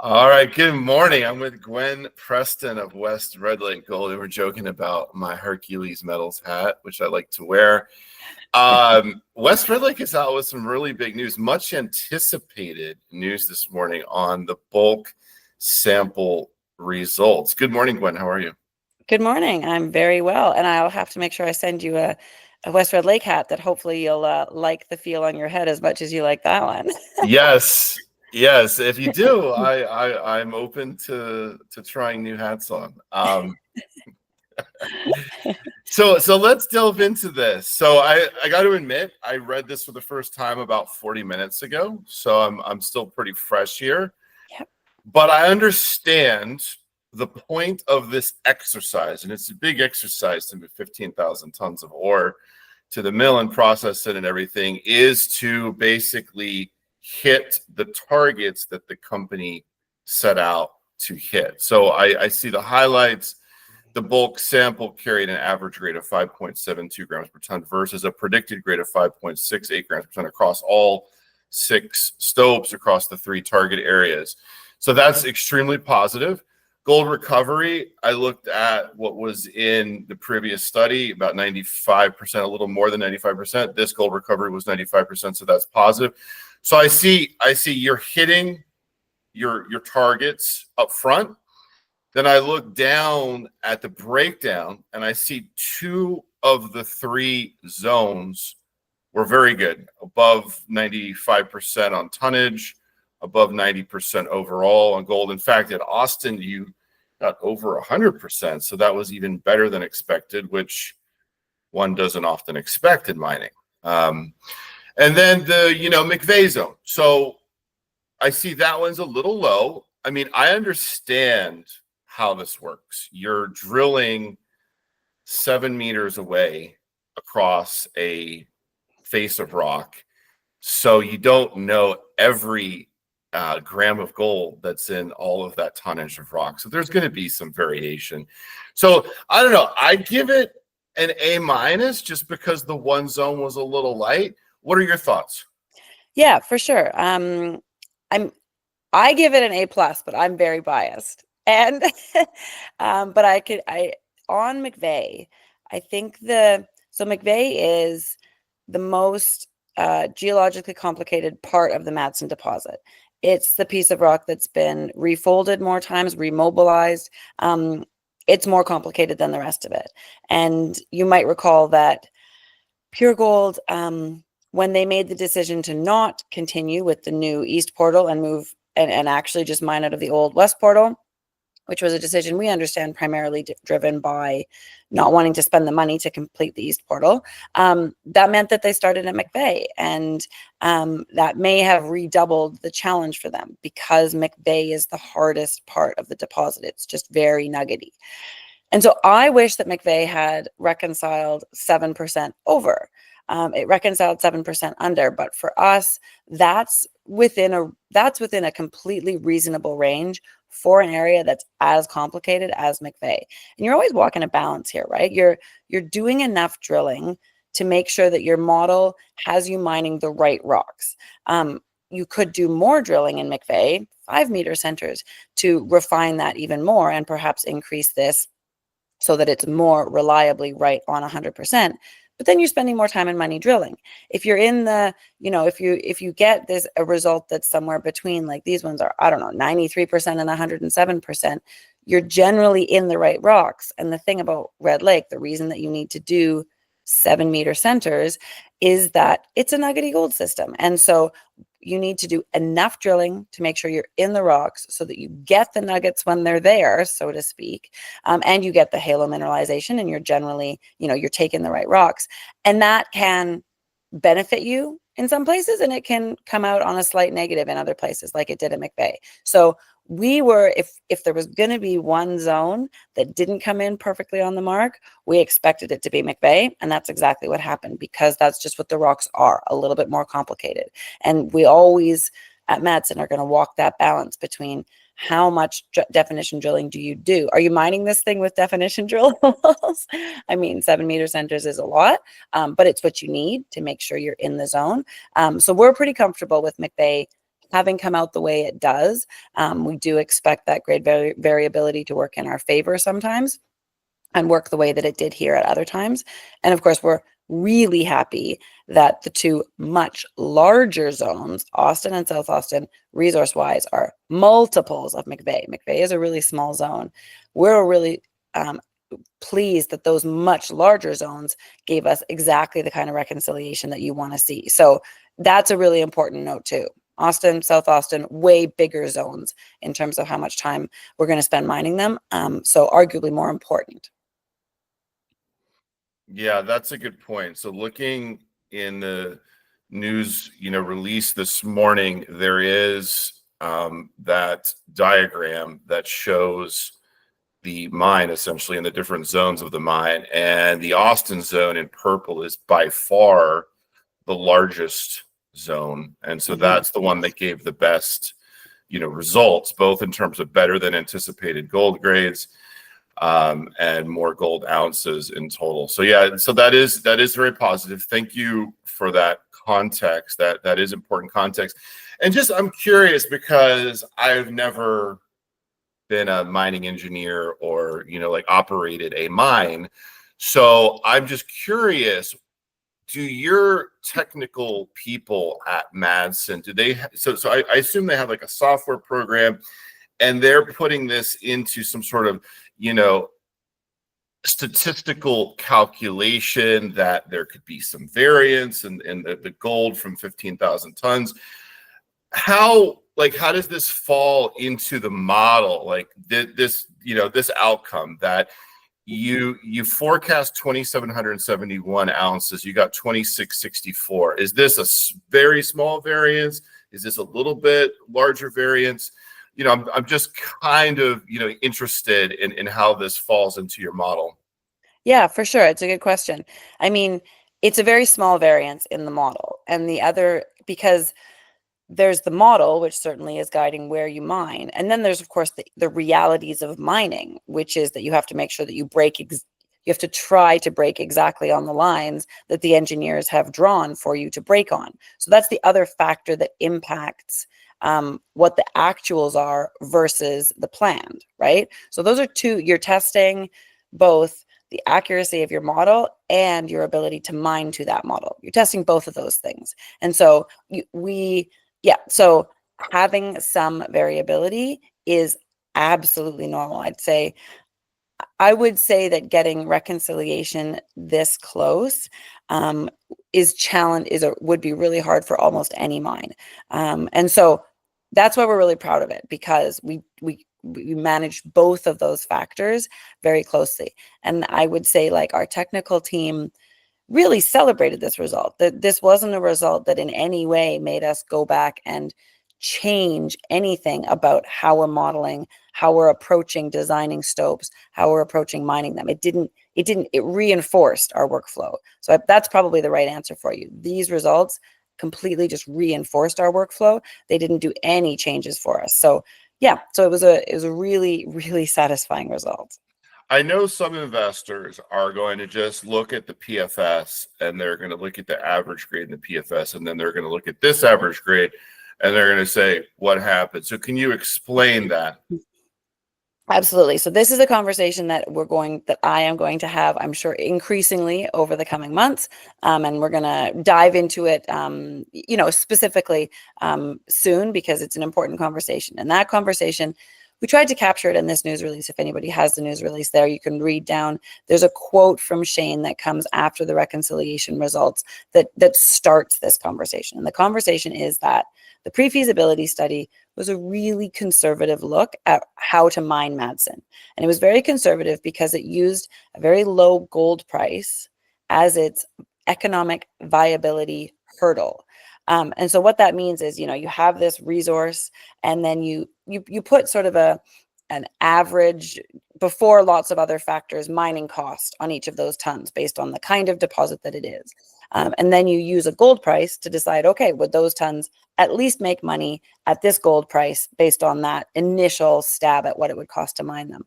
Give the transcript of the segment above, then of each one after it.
All right, good morning. I'm with Gwen Preston of West Red Lake Gold, and we're joking about my Hercules Metals hat, which I like to wear. West Red Lake is out with some really big news, much anticipated news this morning on the bulk sample results. Good morning, Gwen. How are you? Good morning. I'm very well, and I'll have to make sure I send you a West Red Lake hat that hopefully you'll like the feel on your head as much as you like that one. Yes. Yes, if you do, I'm open to trying new hats on. So let's delve into this. So I got to admit, I read this for the first time about 40 minutes ago. So I'm still pretty fresh here. Yep. But I understand the point of this exercise, and it's a big exercise to move 15,000 tons of ore to the mill and process it and everything, is to basically hit the targets that the company set out to hit. So I see the highlights. The bulk sample carried an average grade of 5.72 grams per ton versus a predicted grade of 5.68 grams per ton across all 6 stopes across the 3 target areas. So that's extremely positive. Gold recovery, I looked at what was in the previous study, about 95%, a little more than 95%. This gold recovery was 95%, so that's positive. So I see you're hitting your targets up front. Then I look down at the breakdown and I see 2 of the 3 zones were very good, above 95% on tonnage, above 90% overall on gold. In fact, at Austin, you got over 100%. So that was even better than expected, which one doesn't often expect in mining. And then the, McVeigh Zone. So I see that one's a little low. I mean, I understand how this works. You're drilling 7 meters away across a face of rock. So you don't know every gram of gold that's in all of that tonnage of rock. So there's going to be some variation. So I don't know. I give it an A- just because the one zone was a little light. What are your thoughts? Yeah, for sure. I give it an A+, but I'm very biased. And but on McVeigh, I think so McVeigh is the most geologically complicated part of the Madsen deposit. It's the piece of rock that's been refolded more times, remobilized. It's more complicated than the rest of it. And you might recall that Pure Gold, when they made the decision to not continue with the new East portal and move and actually just mine out of the old West portal, which was a decision we understand primarily driven by not wanting to spend the money to complete the East portal. That meant that they started at McVeigh, and that may have redoubled the challenge for them because McVeigh is the hardest part of the deposit. It's just very nuggety. And so I wish that McVeigh had reconciled 7% over. It reconciled 7% under, but for us, that's within a completely reasonable range for an area that's as complicated as McVeigh. And you're always walking a balance here, right? You're doing enough drilling to make sure that your model has you mining the right rocks. You could do more drilling in McVeigh, 5-meter centers, to refine that even more and perhaps increase this so that it's more reliably right on 100%. But then you're spending more time and money drilling. If you're in the, if you get a result that's somewhere between, like these ones are, I don't know, 93% and 107%, you're generally in the right rocks. And the thing about Red Lake, the reason that you need to do 7-meter centers is that it's a nuggety gold system. And so you need to do enough drilling to make sure you're in the rocks so that you get the nuggets when they're there, so to speak, and you get the halo mineralization, and you're generally, you're taking the right rocks. And that can benefit you in some places, and it can come out on a slight negative in other places, like it did at McVeigh. So we were, if there was going to be one zone that didn't come in perfectly on the mark, we expected it to be McVeigh, and that's exactly what happened, because that's just what the rocks are, a little bit more complicated. And we always at Madsen are going to walk that balance between how much definition drilling do you do? Are you mining this thing with definition drill holes? I mean, 7-meter centers is a lot, but it's what you need to make sure you're in the zone. So we're pretty comfortable with McVeigh having come out the way it does, we do expect that grade variability to work in our favor sometimes and work the way that it did here at other times. And of course, we're really happy that the two much larger zones, Austin and South Austin, resource-wise, are multiples of McVeigh. McVeigh is a really small zone. We're really pleased that those much larger zones gave us exactly the kind of reconciliation that you want to see. So that's a really important note too. Austin, South Austin, way bigger zones in terms of how much time we're going to spend mining them. So arguably more important. Yeah, that's a good point. So looking in the news, release this morning, there is that diagram that shows the mine essentially in the different zones of the mine. And the Austin zone in purple is by far the largest zone. And so that's the one that gave the best, results, both in terms of better than anticipated gold grades, and more gold ounces in total. So yeah, so that is very positive. Thank you for that context. That is important context. And just, I'm curious because I've never been a mining engineer or, like operated a mine. So I'm just curious, do your technical people at Madsen, do they, so I assume they have like a software program and they're putting this into some sort of, statistical calculation that there could be some variance in the gold from 15,000 tons. How does this fall into the model? Like this, this outcome that you forecast 2,771 ounces, you got 2,664. Is this a very small variance? Is this a little bit larger variance? I'm just kind of, interested in how this falls into your model. Yeah, for sure. It's a good question. I mean, it's a very small variance in the model. And the other, because there's the model, which certainly is guiding where you mine. And then there's, of course, the realities of mining, which is that you have to make sure that you you have to try to break exactly on the lines that the engineers have drawn for you to break on. So that's the other factor that impacts what the actuals are versus the planned, right? So those are two, you're testing both the accuracy of your model and your ability to mine to that model. You're testing both of those things. And so so having some variability is absolutely normal. I would say that getting reconciliation this close would be really hard for almost any mine. And so that's why we're really proud of it, because we manage both of those factors very closely. And I would say, like, our technical team really celebrated this result. That this wasn't a result that in any way made us go back and change anything about how we're modeling, how we're approaching designing stopes, how we're approaching mining them. It reinforced our workflow. So that's probably the right answer for you. These results completely just reinforced our workflow. They didn't do any changes for us. So yeah, so it was a really, really satisfying result. I know some investors are going to just look at the PFS and they're going to look at the average grade in the PFS, and then they're going to look at this average grade and they're going to say, what happened? So can you explain that? Absolutely. So this is a conversation that I am going to have, I'm sure, increasingly over the coming months. And we're going to dive into it, specifically soon, because it's an important conversation. And that conversation, we tried to capture it in this news release. If anybody has the news release there, you can read down. There's a quote from Shane that comes after the reconciliation results that starts this conversation. And the conversation is that the pre-feasibility study was a really conservative look at how to mine Madsen. And it was very conservative because it used a very low gold price as its economic viability hurdle. And so what that means is, you have this resource, and then you put sort of an average, before lots of other factors, mining cost on each of those tons based on the kind of deposit that it is. And then you use a gold price to decide, okay, would those tons at least make money at this gold price based on that initial stab at what it would cost to mine them.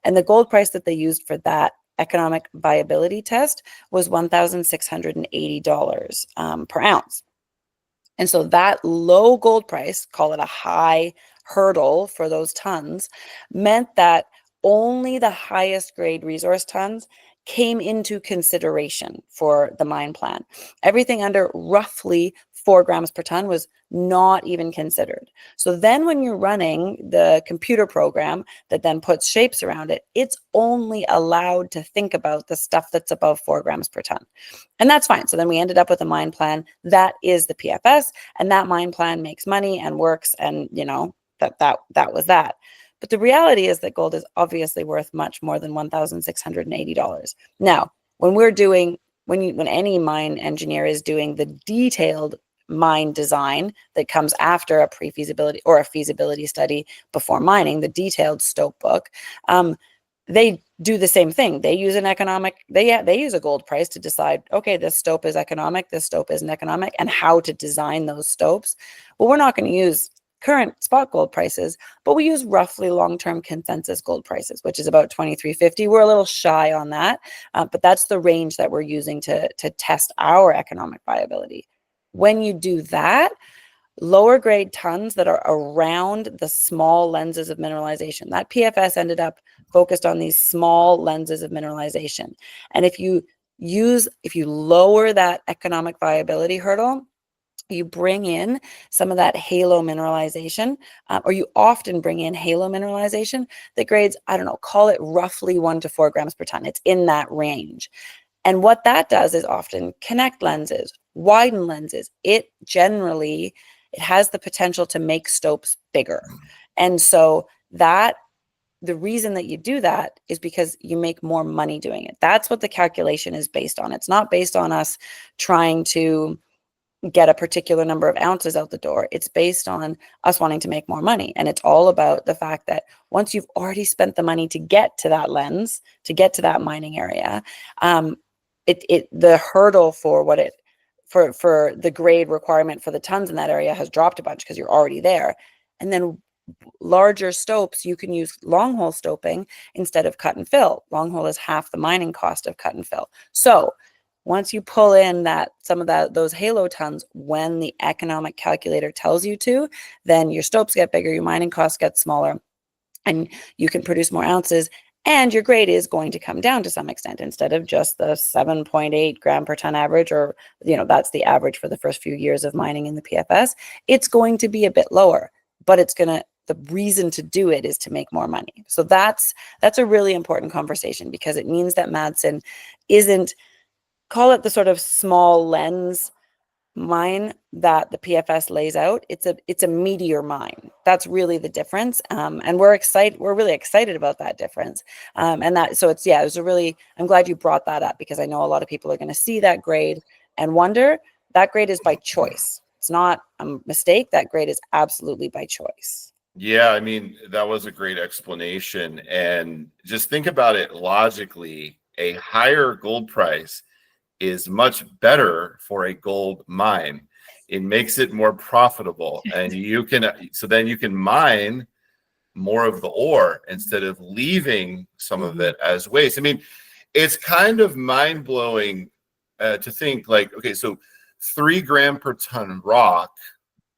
And the gold price that they used for that economic viability test was $1,680 per ounce. And so that low gold price, call it a high hurdle for those tons, meant that only the highest grade resource tons came into consideration for the mine plan. Everything under roughly 4 grams per ton was not even considered. So then when you're running the computer program that then puts shapes around it, it's only allowed to think about the stuff that's above 4 grams per ton. And that's fine. So then we ended up with a mine plan that is the PFS, and that mine plan makes money and works, and that was that. But the reality is that gold is obviously worth much more than $1,680. Now, when any mine engineer is doing the detailed mine design that comes after a pre-feasibility or a feasibility study before mining, the detailed stope book, they do the same thing. They use they use a gold price to decide, okay, this stope is economic, this stope isn't economic, and how to design those stopes. Well, we're not going to use current spot gold prices, but we use roughly long-term consensus gold prices, which is about $2,350. We're a little shy on that, but that's the range that we're using to test our economic viability. When you do that, lower grade tons that are around the small lenses of mineralization, that PFS ended up focused on these small lenses of mineralization. And if you lower that economic viability hurdle, you bring in some of that halo mineralization, or you often bring in halo mineralization that grades, I don't know, call it roughly 1 to 4 grams per ton. It's in that range. And what that does is often connect lenses, widen lenses. It has the potential to make stopes bigger. And so the reason that you do that is because you make more money doing it. That's what the calculation is based on. It's not based on us trying to get a particular number of ounces out the door. It's based on us wanting to make more money. And it's all about the fact that once you've already spent the money to get to that lens, to get to that mining area, the hurdle for for the grade requirement for the tons in that area has dropped a bunch because you're already there. And then larger stopes, you can use long hole stoping instead of cut and fill. Long hole is half the mining cost of cut and fill. So once you pull in some of those halo tons when the economic calculator tells you to, then your stopes get bigger, your mining costs get smaller, and you can produce more ounces, and your grade is going to come down to some extent. Instead of just the 7.8 gram per ton average, or that's the average for the first few years of mining in the PFS, it's going to be a bit lower, but the reason to do it is to make more money. So that's a really important conversation, because it means that Madsen isn't, call it the sort of small lens mine that the PFS lays out. It's a meatier mine. That's really the difference. And we're really excited about that difference. I'm glad you brought that up, because I know a lot of people are going to see that grade and wonder. That grade is by choice. It's not a mistake. That grade is absolutely by choice. Yeah, I mean, that was a great explanation. And just think about it logically, a higher gold price is much better for a gold mine. It makes it more profitable, and then you can mine more of the ore instead of leaving some of it as waste. I mean, it's kind of mind-blowing to think, like, okay, so 3 gram per ton rock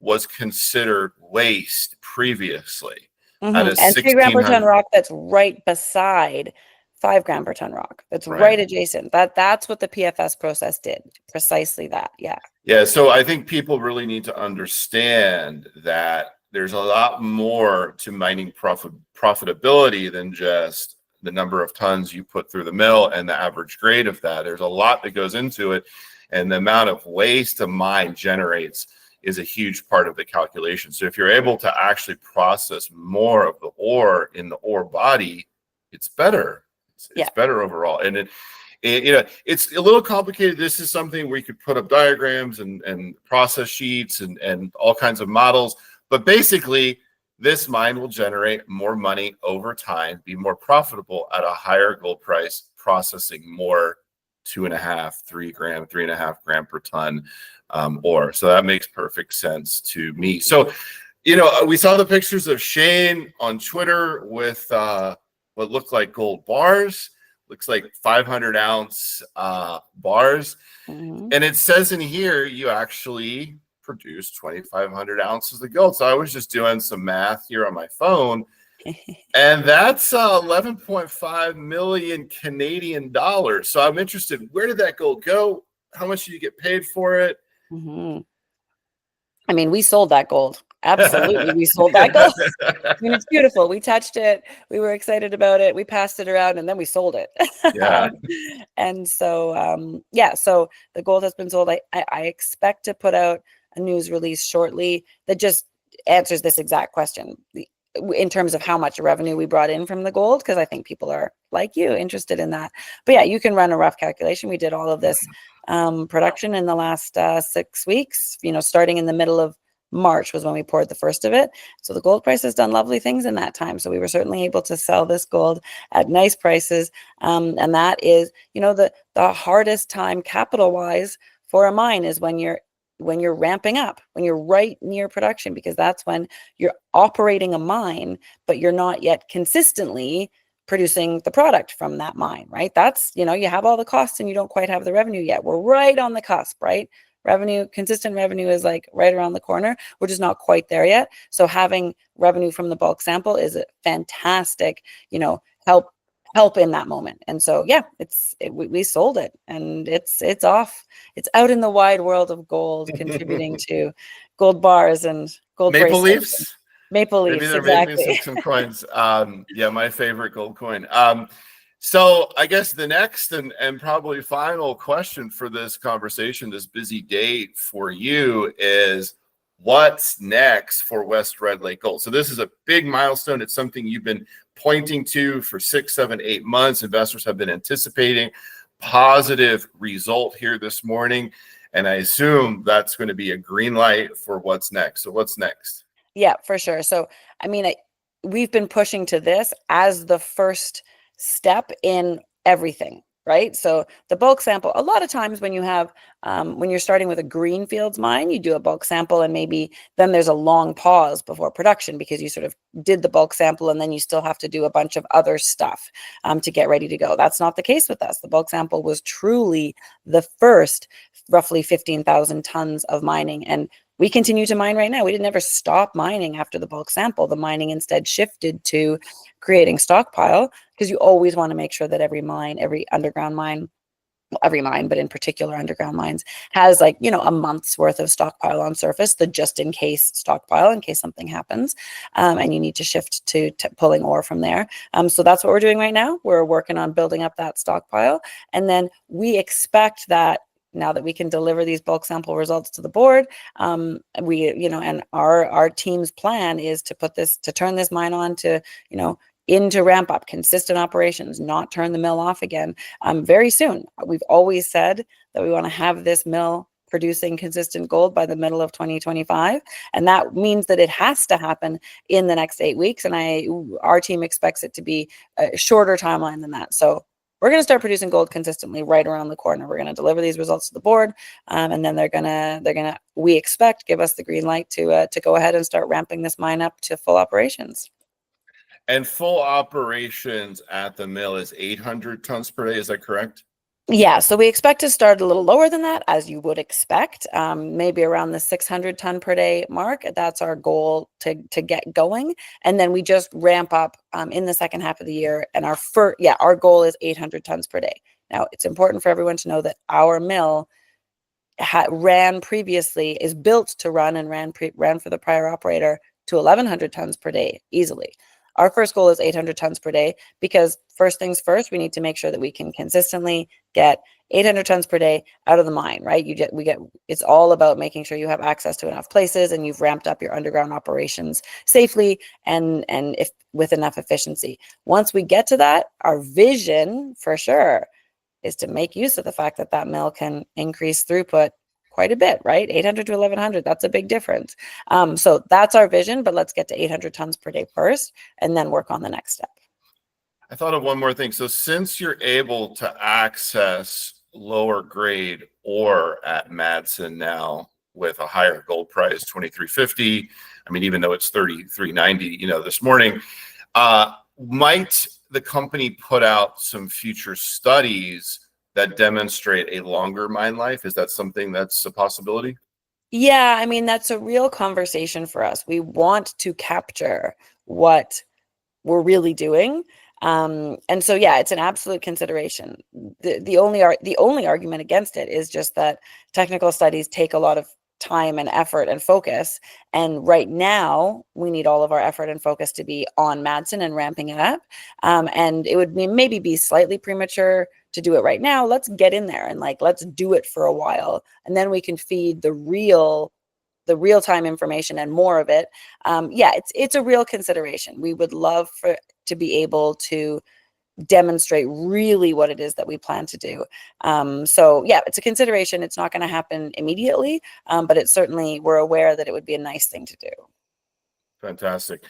was considered waste previously. At a And 3 gram per ton rock that's right beside 5 gram per ton rock. That's right adjacent. That's what the PFS process did. Precisely that. Yeah. Yeah. So I think people really need to understand that there's a lot more to mining profitability than just the number of tons you put through the mill and the average grade of that. There's a lot that goes into it, and the amount of waste a mine generates is a huge part of the calculation. So if you're able to actually process more of the ore in the ore body, it's better. It's better overall. And it's a little complicated. This is something where you could put up diagrams and process sheets and all kinds of models. But basically, this mine will generate more money over time, be more profitable at a higher gold price, processing more 2.5, 3 gram, 3.5 gram per ton ore. So that makes perfect sense to me. So, we saw the pictures of Shane on Twitter with what looked like gold bars. Looks like 500-ounce bars. And it says in here you actually produce 2,500 ounces of gold. So I was just doing some math here on my phone, and that's 11.5 million Canadian dollars. So I'm interested, where did that gold go? How much did you get paid for it? I mean, we sold that gold. Absolutely, we sold that gold. I mean, it's beautiful. We touched it. We were excited about it. We passed it around, and then we sold it. Yeah. And so, yeah, so the gold has been sold. I expect to put out a news release shortly that just answers this exact question in terms of how much revenue we brought in from the gold, because I think people are, like you, interested in that. But yeah, you can run a rough calculation. We did all of this production in the last 6 weeks, starting in the middle of March was when we poured the first of it. So the gold price has done lovely things in that time. So we were certainly able to sell this gold at nice prices. And that is, the hardest time capital wise for a mine is when you're ramping up, when you're right near production, because that's when you're operating a mine, but you're not yet consistently producing the product from that mine, right? That's, you have all the costs and you don't quite have the revenue yet. We're right on the cusp, right? Consistent revenue is like right around the corner. We're just not quite there yet. So having revenue from the bulk sample is a fantastic, help in that moment. And so, yeah, we sold it, and it's off. It's out in the wide world of gold, contributing to gold bars and gold Maple bracelets. Leafs. Maple Leafs, Maybe they're exactly. making some coins. Yeah, my favorite gold coin. So I guess the next and probably final question for this conversation, this busy day for you, is what's next for West Red Lake Gold? So this is a big milestone. It's something you've been pointing to for 6, 7, 8 months. Investors have been anticipating positive result here this morning. And I assume that's going to be a green light for what's next. So what's next? Yeah, for sure. So, I mean, we've been pushing to this as the first step in everything, right? So the bulk sample, a lot of times when you have, when you're starting with a greenfields mine, you do a bulk sample and maybe then there's a long pause before production because you sort of did the bulk sample and then you still have to do a bunch of other stuff to get ready to go. That's not the case with us. The bulk sample was truly the first roughly 15,000 tons of mining, and we continue to mine right now. We didn't ever stop mining after the bulk sample. The mining instead shifted to creating stockpile, because you always want to make sure that every mine, every underground mine, every mine, but in particular underground mines, has a month's worth of stockpile on surface, the just in case stockpile in case something happens, and you need to shift to pulling ore from there. So that's what we're doing right now. We're working on building up that stockpile, and then we expect that now that we can deliver these bulk sample results to the board, and our team's plan is to turn this mine on to, into ramp up, consistent operations, not turn the mill off again very soon. We've always said that we want to have this mill producing consistent gold by the middle of 2025. And that means that it has to happen in the next 8 weeks. And our team expects it to be a shorter timeline than that. So we're going to start producing gold consistently right around the corner. We're going to deliver these results to the board, and then they're gonna we expect give us the green light to go ahead and start ramping this mine up to full operations. And full operations at the mill is 800 tons per day. Is that correct? Yeah, so we expect to start a little lower than that, as you would expect, maybe around the 600 ton per day mark. That's our goal to get going, and then we just ramp up in the second half of the year. And our goal is 800 tons per day. Now, it's important for everyone to know that our mill ran previously, is built to run and ran for the prior operator to 1,100 tons per day easily. Our first goal is 800 tons per day, because first things first, we need to make sure that we can consistently get 800 tons per day out of the mine, right? It's all about making sure you have access to enough places and you've ramped up your underground operations safely and if with enough efficiency. Once we get to that, our vision for sure is to make use of the fact that that mill can increase throughput quite a bit, right? 800 to 1,100, that's a big difference. So that's our vision, but let's get to 800 tons per day first and then work on the next step. I thought of one more thing. So since you're able to access lower grade ore at Madsen now with a higher gold price, 2,350, I mean, even though it's 3,390, this morning, might the company put out some future studies that demonstrate a longer mine life? Is that something that's a possibility? Yeah, I mean, that's a real conversation for us. We want to capture what we're really doing. And so, yeah, it's an absolute consideration. The only argument against it is just that technical studies take a lot of time and effort and focus. And right now, we need all of our effort and focus to be on Madsen and ramping it up. And it would maybe be slightly premature to do it right now. Let's get in there and let's do it for a while, and then we can feed the real-time information and more of it. Yeah, it's a real consideration. We would love to be able to demonstrate really what it is that we plan to do. So yeah, it's a consideration. It's not going to happen immediately, but it's certainly, we're aware that it would be a nice thing to do. Fantastic.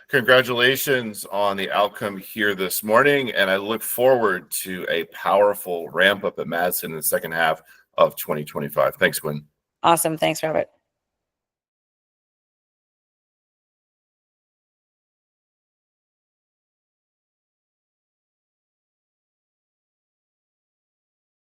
Congratulations on the outcome here this morning, and I look forward to a powerful ramp up at Madsen in the second half of 2025. Thanks, Gwen. Awesome. Thanks, Robert.